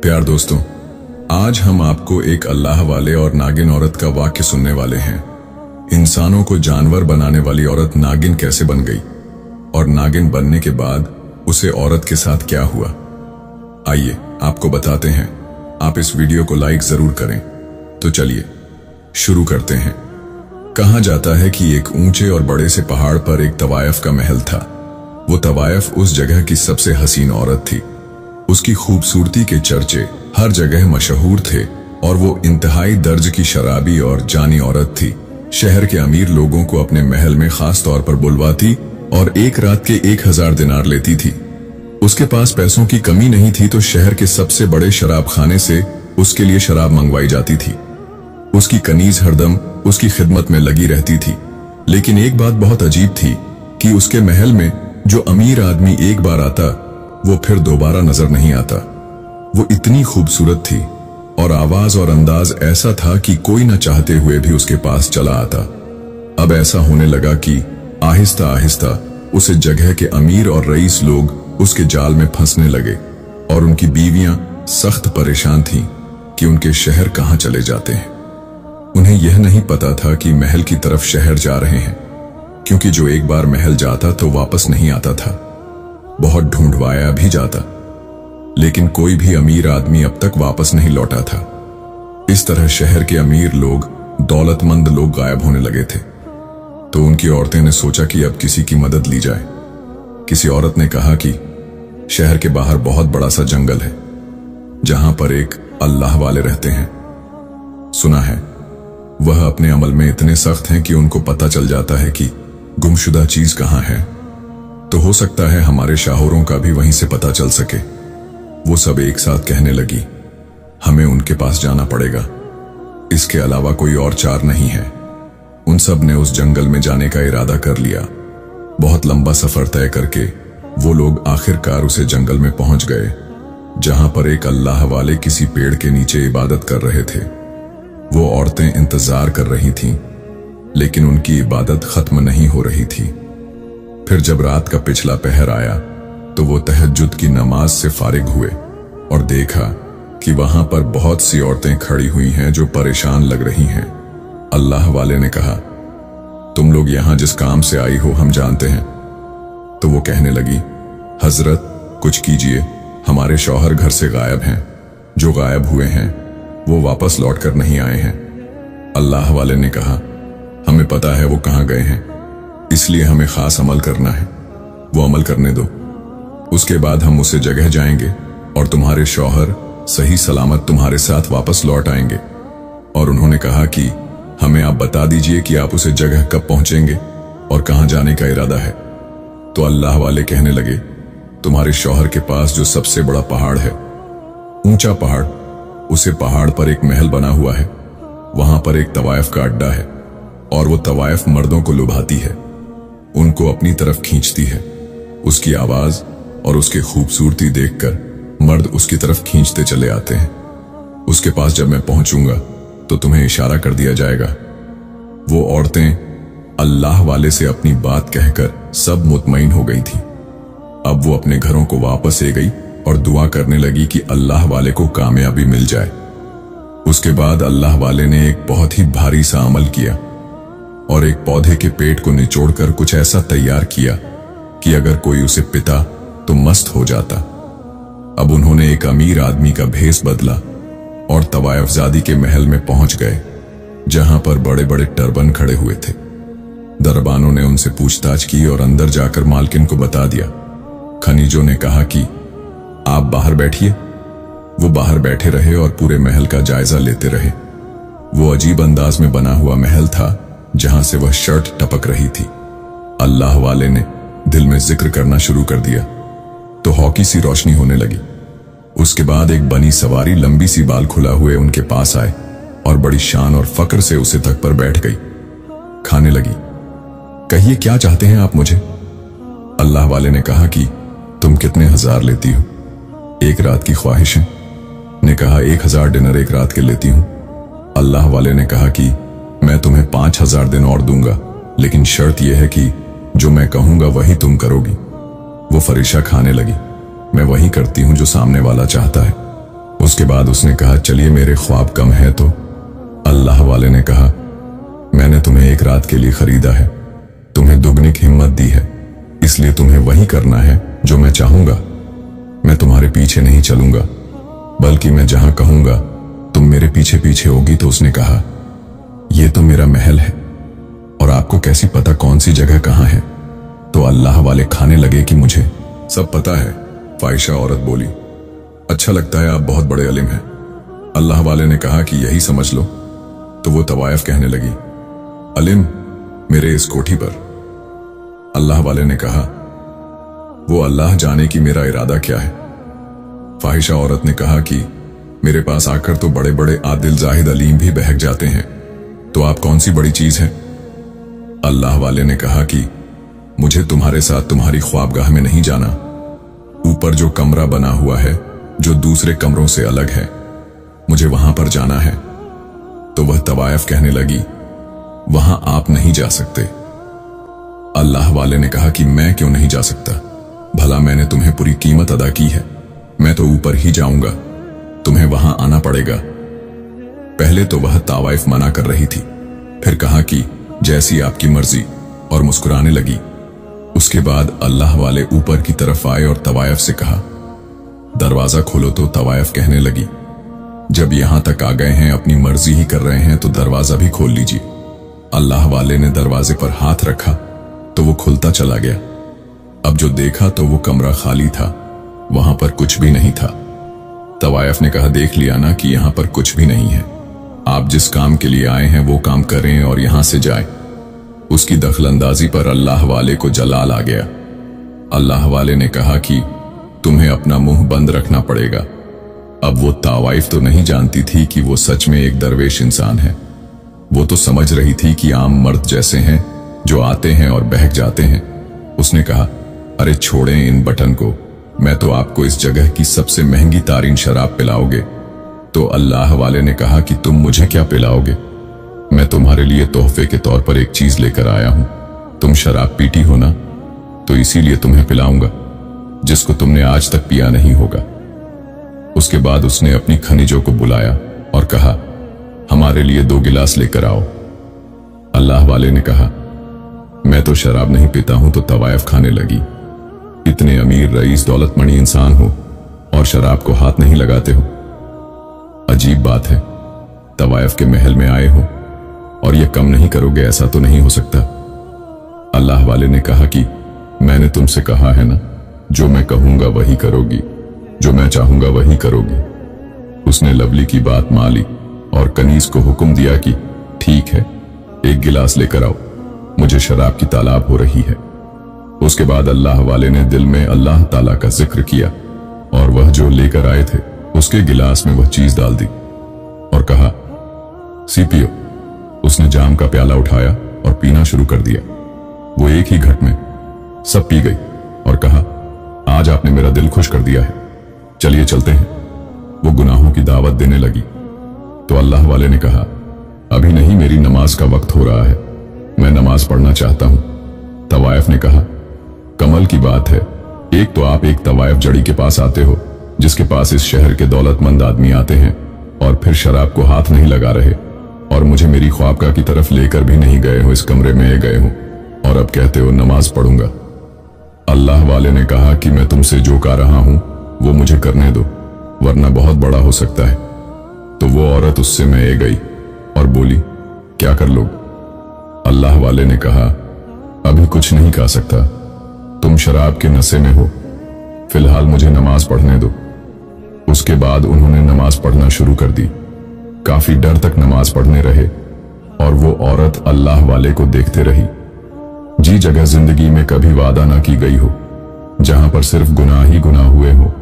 प्यार दोस्तों, आज हम आपको एक अल्लाह वाले और नागिन औरत का वाक्य सुनने वाले हैं। इंसानों को जानवर बनाने वाली औरत नागिन कैसे बन गई और नागिन बनने के बाद उसे औरत के साथ क्या हुआ, आइए आपको बताते हैं। आप इस वीडियो को लाइक जरूर करें। तो चलिए शुरू करते हैं। कहा जाता है कि एक ऊंचे और बड़े से पहाड़ पर एक तवायफ का महल था। वो तवायफ उस जगह की सबसे हसीन औरत थी। उसकी खूबसूरती के चर्चे हर जगह मशहूर थे और वो इंतहाई दर्ज की शराबी और जानी औरत थी। शहर के अमीर लोगों को अपने महल में खास तौर पर बुलवाती और एक रात के 1000 दिनार लेती थी। उसके पास पैसों की कमी नहीं थी तो शहर के सबसे बड़े शराब खाने से उसके लिए शराब मंगवाई जाती थी। उसकी कनीज हरदम उसकी खिदमत में लगी रहती थी। लेकिन एक बात बहुत अजीब थी कि उसके महल में जो अमीर आदमी एक बार आता वो फिर दोबारा नजर नहीं आता। वो इतनी खूबसूरत थी और आवाज और अंदाज ऐसा था कि कोई न चाहते हुए भी उसके पास चला आता। अब ऐसा होने लगा कि आहिस्ता आहिस्ता उसे जगह के अमीर और रईस लोग उसके जाल में फंसने लगे और उनकी बीवियां सख्त परेशान थीं कि उनके शहर कहां चले जाते हैं। उन्हें यह नहीं पता था कि महल की तरफ शहर जा रहे हैं, क्योंकि जो एक बार महल जाता तो वापस नहीं आता था। बहुत ढूंढवाया भी जाता, लेकिन कोई भी अमीर आदमी अब तक वापस नहीं लौटा था। इस तरह शहर के अमीर लोग, दौलतमंद लोग गायब होने लगे थे। तो उनकी औरतें ने सोचा कि अब किसी की मदद ली जाए। किसी औरत ने कहा कि शहर के बाहर बहुत बड़ा सा जंगल है जहां पर एक अल्लाह वाले रहते हैं। सुना है वह अपने अमल में इतने सख्त हैं कि उनको पता चल जाता है कि गुमशुदा चीज कहां है। तो हो सकता है हमारे शाहौरों का भी वहीं से पता चल सके। वो सब एक साथ कहने लगी, हमें उनके पास जाना पड़ेगा, इसके अलावा कोई और चार नहीं है। उन सब ने उस जंगल में जाने का इरादा कर लिया। बहुत लंबा सफर तय करके वो लोग आखिरकार उसे जंगल में पहुंच गए, जहां पर एक अल्लाह वाले किसी पेड़ के नीचे इबादत कर रहे थे। वो औरतें इंतजार कर रही थीं, लेकिन उनकी इबादत खत्म नहीं हो रही थी। फिर जब रात का पिछला पहर आया तो वो तहज्जुद की नमाज से फारिग हुए और देखा कि वहां पर बहुत सी औरतें खड़ी हुई हैं जो परेशान लग रही हैं। अल्लाह वाले ने कहा, तुम लोग यहां जिस काम से आई हो हम जानते हैं। तो वो कहने लगी, हजरत कुछ कीजिए, हमारे शौहर घर से गायब हैं। जो गायब हुए हैं वो वापस लौटकर नहीं आए हैं। अल्लाह वाले ने कहा, हमें पता है वो कहां गए हैं, इसलिए हमें खास अमल करना है। वो अमल करने दो, उसके बाद हम उसे जगह जाएंगे और तुम्हारे शौहर सही सलामत तुम्हारे साथ वापस लौट आएंगे। और उन्होंने कहा कि हमें आप बता दीजिए कि आप उसे जगह कब पहुंचेंगे और कहां जाने का इरादा है। तो अल्लाह वाले कहने लगे, तुम्हारे शौहर के पास जो सबसे बड़ा पहाड़ है, ऊंचा पहाड़, उसे पहाड़ पर एक महल बना हुआ है। वहां पर एक तवायफ का अड्डा है और वो तवायफ मर्दों को लुभाती है, उनको अपनी तरफ खींचती है। उसकी आवाज और उसकी खूबसूरती देखकर मर्द उसकी तरफ खींचते चले आते हैं। उसके पास जब मैं पहुंचूंगा तो तुम्हें इशारा कर दिया जाएगा। वो औरतें अल्लाह वाले से अपनी बात कहकर सब मुतमईन हो गई थी। अब वो अपने घरों को वापस ले गई और दुआ करने लगी कि अल्लाह वाले को कामयाबी मिल जाए। उसके बाद अल्लाह वाले ने एक बहुत ही भारी सा अमल किया और एक पौधे के पेट को निचोड़कर कुछ ऐसा तैयार किया कि अगर कोई उसे पिता तो मस्त हो जाता। अब उन्होंने एक अमीर आदमी का भेष बदला और तवायफजादी के महल में पहुंच गए, जहां पर बड़े बड़े टर्बन खड़े हुए थे। दरबानों ने उनसे पूछताछ की और अंदर जाकर मालकिन को बता दिया। खनीजों ने कहा कि आप बाहर बैठिए। वो बाहर बैठे रहे और पूरे महल का जायजा लेते रहे। वो अजीब अंदाज में बना हुआ महल था जहां से वह शर्ट टपक रही थी। अल्लाह वाले ने दिल में जिक्र करना शुरू कर दिया तो हॉकी सी रोशनी होने लगी। उसके बाद एक बनी सवारी लंबी सी बाल खुला हुए उनके पास आए और बड़ी शान और फक्र से उसे तक पर बैठ गई। खाने लगी। कहिए क्या चाहते हैं आप मुझे? अल्लाह वाले ने कहा कि तुम कितने हजार लेती हो? एक रात की ख्वाहिशें? ने कहा 1000 डिनर एक रात के लेती हूं। अल्लाह वाले ने कहा कि मैं तुम्हें 5000 दिन और दूंगा, लेकिन शर्त यह है कि जो मैं कहूंगा वही तुम करोगी। वो फरिशा खाने लगी। मैं वही करती हूं जो सामने वाला चाहता है। उसके बाद उसने कहा, चलिए मेरे ख्वाब कम है तो? अल्लाह वाले ने कहा, मैंने तुम्हें एक रात के लिए खरीदा है, तुम्हें दुगनी हिम्मत दी है, इसलिए तुम्हें वही करना है जो मैं चाहूंगा। मैं तुम्हारे पीछे नहीं चलूंगा, बल्कि मैं जहां कहूंगा तुम मेरे पीछे पीछे होगी। तो उसने कहा, यह तो मेरा महल है और आपको कैसी पता कौन सी जगह कहां है? तो अल्लाह वाले खाने लगे कि मुझे सब पता है। फाहिशा औरत बोली, अच्छा लगता है आप बहुत बड़े इल्म हैं। अल्लाह वाले ने कहा कि यही समझ लो। तो वो तवायफ कहने लगी, इल्म मेरे इस कोठी पर। अल्लाह वाले ने कहा, वो अल्लाह जाने कि मेरा इरादा क्या है। फाहिशा औरत ने कहा कि मेरे पास आकर तो बड़े बड़े आदिल जाहिद अलीम भी बहक जाते हैं, तो आप कौन सी बड़ी चीज है? अल्लाह वाले ने कहा कि मुझे तुम्हारे साथ तुम्हारी ख्वाबगाह में नहीं जाना। ऊपर जो कमरा बना हुआ है जो दूसरे कमरों से अलग है, मुझे वहां पर जाना है। तो वह तवायफ कहने लगी, वहां आप नहीं जा सकते। अल्लाह वाले ने कहा कि मैं क्यों नहीं जा सकता? भला मैंने तुम्हें पूरी कीमत अदा की है, मैं तो ऊपर ही जाऊंगा, तुम्हें वहां आना पड़ेगा। पहले तो वह तवायफ मना कर रही थी, फिर कहा कि जैसी आपकी मर्जी, और मुस्कुराने लगी। उसके बाद अल्लाह वाले ऊपर की तरफ आए और तवायफ से कहा, दरवाजा खोलो। तो तवायफ कहने लगी, जब यहां तक आ गए हैं, अपनी मर्जी ही कर रहे हैं, तो दरवाजा भी खोल लीजिए। अल्लाह वाले ने दरवाजे पर हाथ रखा तो वो खुलता चला गया। अब जो देखा तो वो कमरा खाली था, वहां पर कुछ भी नहीं था। तवायफ ने कहा, देख लिया ना कि यहां पर कुछ भी नहीं है, आप जिस काम के लिए आए हैं वो काम करें और यहां से जाएं। उसकी दखलंदाजी पर अल्लाह वाले को जलाल आ गया। अल्लाह वाले ने कहा कि तुम्हें अपना मुंह बंद रखना पड़ेगा। अब वो तवायफ तो नहीं जानती थी कि वो सच में एक दरवेश इंसान है। वो तो समझ रही थी कि आम मर्द जैसे हैं जो आते हैं और बहक जाते हैं। उसने कहा, अरे छोड़ें इन बटन को, मैं तो आपको इस जगह की सबसे महंगी तारीन शराब पिलाओगे। तो अल्लाह वाले ने कहा कि तुम मुझे क्या पिलाओगे? मैं तुम्हारे लिए तोहफे के तौर पर एक चीज लेकर आया हूं। तुम शराब पीती हो ना, तो इसीलिए तुम्हें पिलाऊंगा, जिसको तुमने आज तक पिया नहीं होगा। उसके बाद उसने अपनी खनिजों को बुलाया और कहा, हमारे लिए 2 गिलास लेकर आओ। अल्लाह वाले ने कहा, मैं तो शराब नहीं पीता हूं। तो तवायफ खाने लगी, इतने अमीर रईस दौलतमणि इंसान हो और शराब को हाथ नहीं लगाते हो। अजीब बात है, तवायफ के महल में आए हो और ये कम नहीं करोगे, ऐसा तो नहीं हो सकता। अल्लाह वाले ने कहा कि मैंने तुमसे कहा है ना, जो मैं कहूंगा वही करोगी, जो मैं चाहूंगा वही करोगी। उसने लवली की बात मान ली और कनीज को हुक्म दिया कि ठीक है, 1 गिलास लेकर आओ, मुझे शराब की तालाब हो रही है। उसके बाद अल्लाह वाले ने दिल में अल्लाह ताला का जिक्र किया और वह जो लेकर आए थे उसके गिलास में वह चीज डाल दी और कहा, सी पियो। उसने जाम का प्याला उठाया और पीना शुरू कर दिया। वो एक ही घट में सब पी गई और कहा, आज आपने मेरा दिल खुश कर दिया है, चलिए चलते हैं। वो गुनाहों की दावत देने लगी। तो अल्लाह वाले ने कहा, अभी नहीं, मेरी नमाज का वक्त हो रहा है, मैं नमाज पढ़ना चाहता हूं। तवायफ ने कहा, कमल की बात है, एक तो आप एक तवायफ जड़ी के पास आते हो जिसके पास इस शहर के दौलतमंद आदमी आते हैं, और फिर शराब को हाथ नहीं लगा रहे, और मुझे मेरी ख्वाबगाह की तरफ लेकर भी नहीं गए हो, इस कमरे में गए हो, और अब कहते हो नमाज पढ़ूंगा। अल्लाह वाले ने कहा कि मैं तुमसे जो कह रहा हूं वो मुझे करने दो, वरना बहुत बड़ा हो सकता है। तो वो औरत उससे मैं गई और बोली, क्या कर लोगे? अल्लाह वाले ने कहा, अभी कुछ नहीं कह सकता, तुम शराब के नशे में हो, फिलहाल मुझे नमाज पढ़ने दो। उसके बाद उन्होंने नमाज पढ़ना शुरू कर दी। काफी डर तक नमाज पढ़ने रहे और वो औरत अल्लाह वाले को देखते रही। जी जगह जिंदगी में कभी वादा ना की गई हो, जहां पर सिर्फ गुनाह ही गुनाह हुए हो,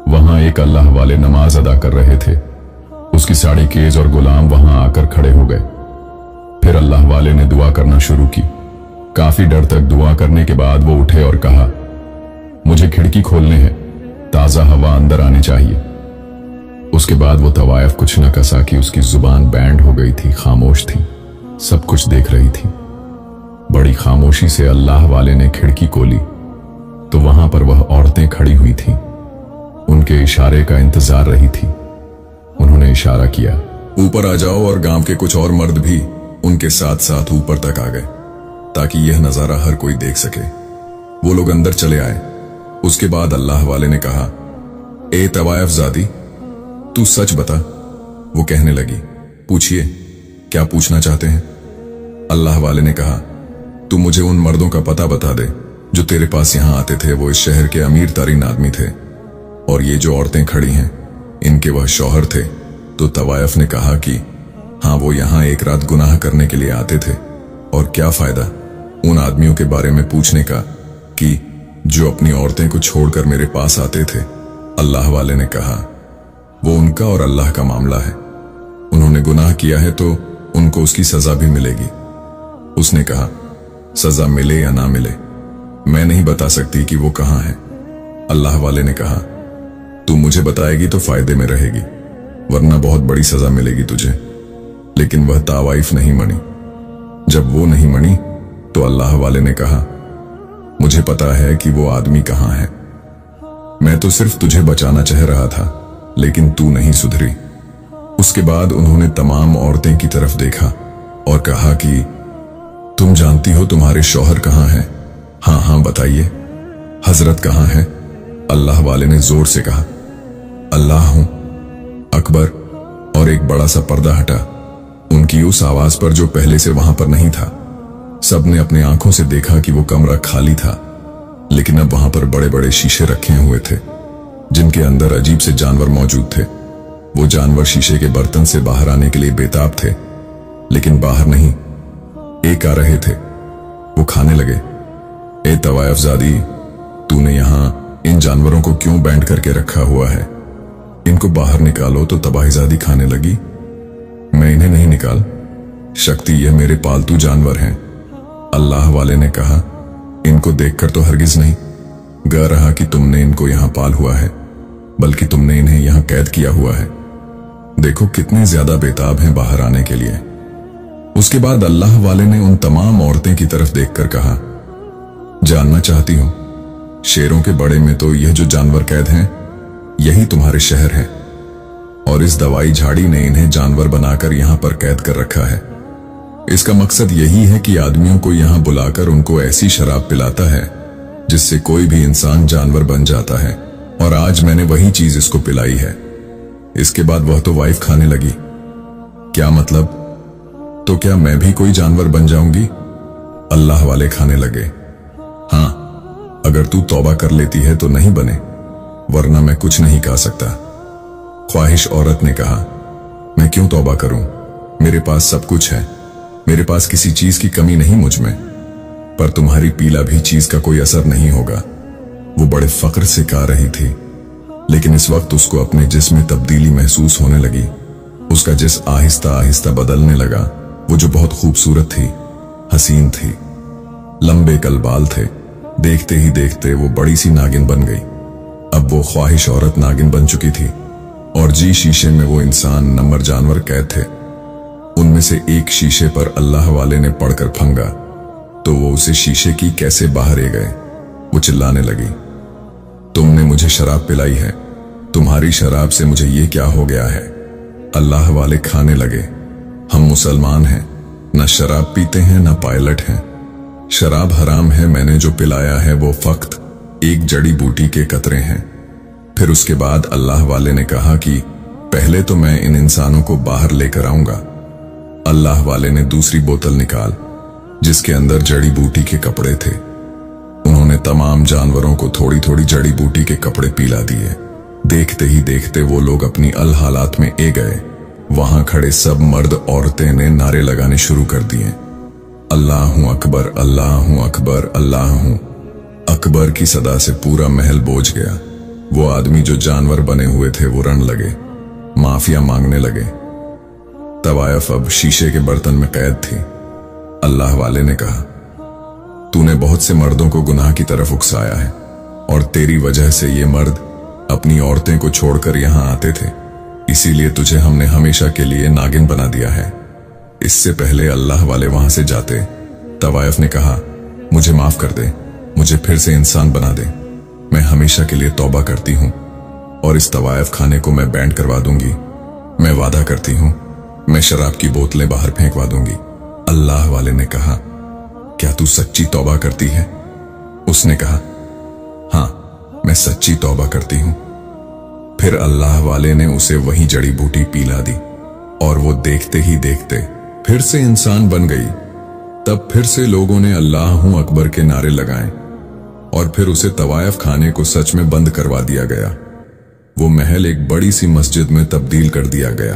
वहां एक अल्लाह वाले नमाज अदा कर रहे थे। उसकी साड़ी केज और गुलाम वहां आकर खड़े हो गए। फिर अल्लाह वाले ने दुआ करना शुरू की। काफी डर तक दुआ करने के बाद वो उठे और कहा, मुझे खिड़की खोलने हैं, ताजा हवा अंदर आनी चाहिए। उसके बाद वो तवायफ कुछ न कसा कि उसकी जुबान बैंड हो गई थी, खामोश थी, सब कुछ देख रही थी। बड़ी खामोशी से अल्लाह वाले ने खिड़की खोली तो वहां पर वह औरतें खड़ी हुई थीं, उनके इशारे का इंतजार रही थी। ने इशारा किया। ऊपर आ जाओ, और गांव के कुछ और मर्द भी उनके साथ साथ ऊपर तक आ गए ताकि यह नजारा हर कोई देख सके। वो लोग अंदर चले आए। उसके बाद अल्लाह वाले ने कहा, ए तवायफ ज़ादी, तू सच बता। वो कहने लगी, पूछिए, क्या पूछना चाहते हैं? अल्लाह वाले ने कहा, तू मुझे उन मर्दों का पता बता दे जो तेरे पास यहां आते थे। वो इस शहर के अमीर तरीन आदमी थे, और ये जो औरतें खड़ी हैं इनके वह शौहर थे। तो तवायफ ने कहा कि हाँ, वो यहां एक रात गुनाह करने के लिए आते थे, और क्या फायदा उन आदमियों के बारे में पूछने का कि जो अपनी औरतें को छोड़कर मेरे पास आते थे। अल्लाह वाले ने कहा, वो उनका और अल्लाह का मामला है। उन्होंने गुनाह किया है तो उनको उसकी सजा भी मिलेगी। उसने कहा, सजा मिले या ना मिले मैं नहीं बता सकती कि वो कहां है। अल्लाह वाले ने कहा, तू मुझे बताएगी तो फायदे में रहेगी, वरना बहुत बड़ी सजा मिलेगी तुझे। लेकिन वह तावाइफ नहीं मनी। जब वो नहीं मनी तो अल्लाह वाले ने कहा, मुझे पता है कि वो आदमी कहां है। मैं तो सिर्फ तुझे बचाना चाह रहा था, लेकिन तू नहीं सुधरी। उसके बाद उन्होंने तमाम औरतें की तरफ देखा और कहा कि तुम जानती हो तुम्हारे शौहर कहां हैं? हाँ हाँ बताइए। हजरत कहां है? अल्लाह वाले ने जोर से कहा, अल्लाह हूं। अकबर, और एक बड़ा सा पर्दा हटा। उनकी उस आवाज पर जो पहले से वहां पर नहीं था। सबने अपने आंखों से देखा कि वो कमरा खाली था, लेकिन अब वहां पर बड़े बड़े शीशे रखे हुए थे जिनके अंदर अजीब से जानवर मौजूद थे। वो जानवर शीशे के बर्तन से बाहर आने के लिए बेताब थे, लेकिन बाहर नहीं, एक आ रहे थे। वो खाने लगे। ए तवायफजादी, तूने यहां इन जानवरों को क्यों बैंड करके रखा हुआ है? इनको बाहर निकालो। तो तबाहीजादी खाने लगी, मैं इन्हें नहीं निकाल सकती, ये मेरे पालतू जानवर हैं। अल्लाह वाले ने कहा, इनको देखकर तो हरगिज नहीं गा रहा कि तुमने इनको यहां पाल हुआ है, बल्कि तुमने इन्हें यहां कैद किया हुआ है। देखो कितने ज्यादा बेताब हैं बाहर आने के लिए। उसके बाद अल्लाह वाले ने उन तमाम औरतें की तरफ देखकर कहा, जानना चाहती हूं, शेरों के बड़े में तो यह जो जानवर कैद हैं यही तुम्हारे शहर हैं, और इस दवाई झाड़ी ने इन्हें जानवर बनाकर यहां पर कैद कर रखा है। इसका मकसद यही है कि आदमियों को यहां बुलाकर उनको ऐसी शराब पिलाता है जिससे कोई भी इंसान जानवर बन जाता है, और आज मैंने वही चीज इसको पिलाई है। इसके बाद वह तो वाइफ खाने लगी। क्या मतलब? तो क्या मैं भी कोई जानवर बन जाऊंगी? अल्लाह वाले खाने लगे, हां, अगर तू तौबा कर लेती है तो नहीं बने, वरना मैं कुछ नहीं कह सकता। ख्वाहिश औरत ने कहा, मैं क्यों तौबा करूं? मेरे पास सब कुछ है, मेरे पास किसी चीज की कमी नहीं मुझ में। पर तुम्हारी पीला भी चीज का कोई असर नहीं होगा। वो बड़े फक्र से कह रही थी, लेकिन इस वक्त उसको अपने जिस्म में तब्दीली महसूस होने लगी। उसका जिस्म आहिस्ता आहिस्ता बदलने लगा। वो जो बहुत खूबसूरत थी, हसीन थी, लंबे कल बाल थे, देखते ही देखते वो बड़ी सी नागिन बन गई। अब वो ख्वाहिश औरत नागिन बन चुकी थी, और जी शीशे में वो इंसान नंबर जानवर कैद थे। उनमें से एक शीशे पर अल्लाह वाले ने पढ़कर फंगा तो वो उसे शीशे की कैसे बाहर ले गए। वो चिल्लाने लगी, तुमने मुझे शराब पिलाई है, तुम्हारी शराब से मुझे ये क्या हो गया है? अल्लाह वाले खाने लगे, हम मुसलमान हैं, न शराब पीते हैं न पायलट हैं। शराब हराम है, मैंने जो पिलाया है वो फक्त एक जड़ी बूटी के कतरे हैं। फिर उसके बाद अल्लाह वाले ने कहा कि पहले तो मैं इन इंसानों को बाहर लेकर आऊंगा। अल्लाह वाले ने दूसरी बोतल निकाल जिसके अंदर जड़ी बूटी के कपड़े थे। उन्होंने तमाम जानवरों को थोड़ी थोड़ी जड़ी बूटी के कपड़े पिला दिए। देखते ही देखते वो लोग अपनी अल हालात में ए गए। वहां खड़े सब मर्द औरतें ने नारे लगाने शुरू कर दिए, अल्लाह हूं अकबर, अल्लाह हूं अकबर, अल्लाह हूं। अकबर की सदा से पूरा महल बोझ गया। वो आदमी जो जानवर बने हुए थे वो रण लगे, माफिया मांगने लगे। तवायफ अब शीशे के बर्तन में कैद थी। अल्लाह वाले ने कहा, तूने बहुत से मर्दों को गुनाह की तरफ उकसाया है, और तेरी वजह से ये मर्द अपनी औरतें को छोड़कर यहां आते थे, इसीलिए तुझे हमने हमेशा के लिए नागिन बना दिया है। इससे पहले अल्लाह वाले वहां से जाते, तवायफ ने कहा, मुझे माफ कर दे, मुझे फिर से इंसान बना दे, मैं हमेशा के लिए तौबा करती हूं, और इस तवायफ खाने को मैं बैंड करवा दूंगी। मैं वादा करती हूँ मैं शराब की बोतलें बाहर फेंकवा दूंगी। अल्लाह वाले ने कहा, क्या तू सच्ची तौबा करती है? उसने कहा, हाँ मैं सच्ची तौबा करती हूँ। फिर अल्लाह वाले ने उसे वही जड़ी बूटी पिला दी और वो देखते ही देखते फिर से इंसान बन गई। तब फिर से लोगों ने अल्लाहू अकबर के नारे लगाए और फिर उसे तवायफ खाने को सच में बंद करवा दिया गया। वो महल एक बड़ी सी मस्जिद में तब्दील कर दिया गया।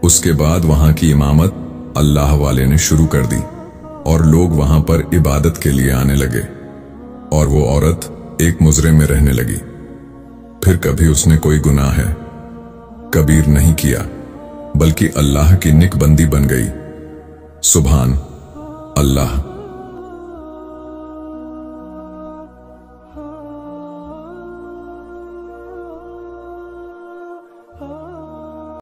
उसके बाद वहां की इमामत अल्लाह वाले ने शुरू कर दी और लोग वहां पर इबादत के लिए आने लगे और वो औरत एक मुजरे में रहने लगी। फिर कभी उसने कोई गुनाह है कबीर नहीं किया, बल्कि अल्लाह की निक बंदी बन गई। सुभान अल्लाह।